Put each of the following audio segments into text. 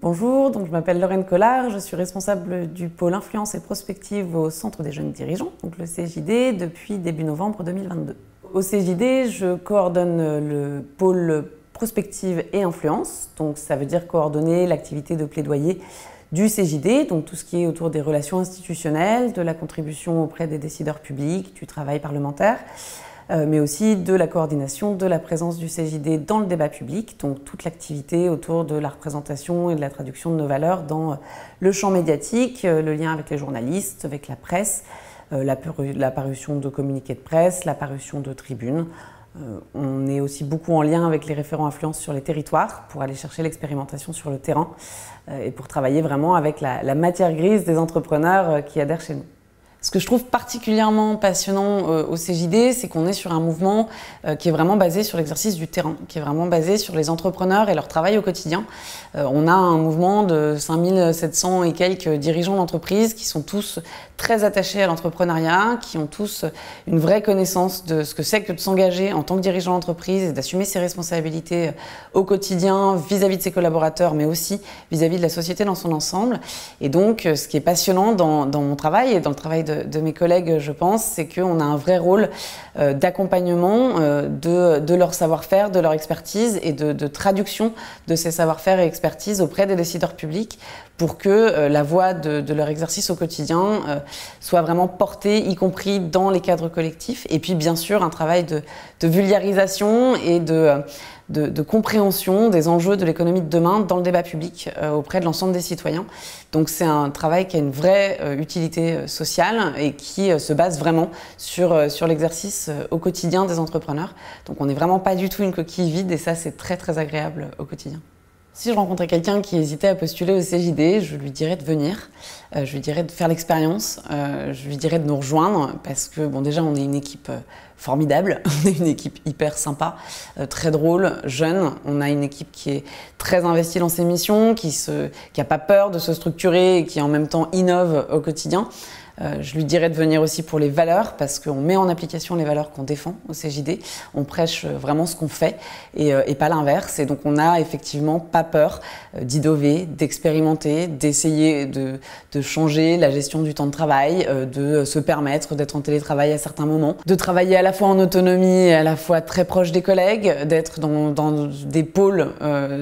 Bonjour, donc je m'appelle Lorraine Collard, je suis responsable du pôle influence et prospective au Centre des jeunes dirigeants, donc le CJD, depuis début novembre 2022. Au CJD, je coordonne le pôle prospective et influence, donc ça veut dire coordonner l'activité de plaidoyer du CJD, donc tout ce qui est autour des relations institutionnelles, de la contribution auprès des décideurs publics, du travail parlementaire, mais aussi de la coordination de la présence du CJD dans le débat public, donc toute l'activité autour de la représentation et de la traduction de nos valeurs dans le champ médiatique, le lien avec les journalistes, avec la presse, la parution de communiqués de presse, la parution de tribunes. On est aussi beaucoup en lien avec les référents influence sur les territoires pour aller chercher l'expérimentation sur le terrain et pour travailler vraiment avec la matière grise des entrepreneurs qui adhèrent chez nous. Ce que je trouve particulièrement passionnant au CJD, c'est qu'on est sur un mouvement qui est vraiment basé sur l'exercice du terrain, qui est vraiment basé sur les entrepreneurs et leur travail au quotidien. On a un mouvement de 5700 et quelques dirigeants d'entreprise qui sont tous très attachés à l'entrepreneuriat, qui ont tous une vraie connaissance de ce que c'est que de s'engager en tant que dirigeant d'entreprise et d'assumer ses responsabilités au quotidien vis-à-vis de ses collaborateurs, mais aussi vis-à-vis de la société dans son ensemble. Et donc, ce qui est passionnant dans mon travail et dans le travail de mes collègues, je pense, c'est qu'on a un vrai rôle d'accompagnement de leur savoir-faire, de leur expertise et de traduction de ces savoir-faire et expertise auprès des décideurs publics pour que la voix de leur exercice au quotidien soit vraiment portée, y compris dans les cadres collectifs. Et puis, bien sûr, un travail de vulgarisation et de compréhension des enjeux de l'économie de demain dans le débat public auprès de l'ensemble des citoyens. Donc c'est un travail qui a une vraie utilité sociale et qui se base vraiment sur l'exercice au quotidien des entrepreneurs. Donc on n'est vraiment pas du tout une coquille vide et ça c'est très très agréable au quotidien. Si je rencontrais quelqu'un qui hésitait à postuler au CJD, je lui dirais de venir, je lui dirais de faire l'expérience, je lui dirais de nous rejoindre parce que bon, déjà on est une équipe formidable, on est une équipe hyper sympa, très drôle, jeune, on a une équipe qui est très investie dans ses missions, qui a pas peur de se structurer et qui en même temps innove au quotidien. Je lui dirais de venir aussi pour les valeurs parce qu'on met en application les valeurs qu'on défend au CJD. On prêche vraiment ce qu'on fait et pas l'inverse. Et donc on n'a effectivement pas peur d'innover, d'expérimenter, d'essayer de changer la gestion du temps de travail, de se permettre d'être en télétravail à certains moments, de travailler à la fois en autonomie et à la fois très proche des collègues, d'être dans des pôles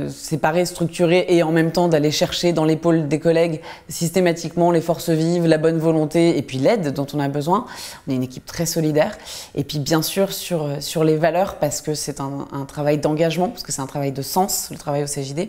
séparés, structurés et en même temps d'aller chercher dans les pôles des collègues systématiquement les forces vives, la bonne volonté et puis l'aide dont on a besoin. On est une équipe très solidaire. Et puis bien sûr sur les valeurs parce que c'est un travail d'engagement, parce que c'est un travail de sens, le travail au CJD.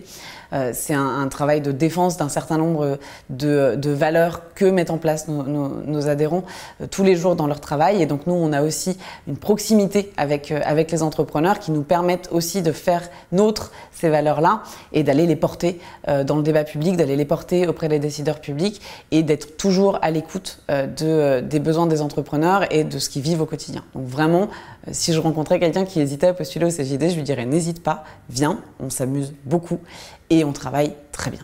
C'est un travail de défense d'un certain nombre de valeurs que mettent en place nos adhérents tous les jours dans leur travail. Et donc nous, on a aussi une proximité avec les entrepreneurs qui nous permettent aussi de faire nôtres ces valeurs-là et d'aller les porter dans le débat public, d'aller les porter auprès des décideurs publics et d'être toujours à l'écoute des besoins des entrepreneurs et de ce qu'ils vivent au quotidien. Donc vraiment, si je rencontrais quelqu'un qui hésitait à postuler au CJD, je lui dirais n'hésite pas, viens, on s'amuse beaucoup et on travaille très bien.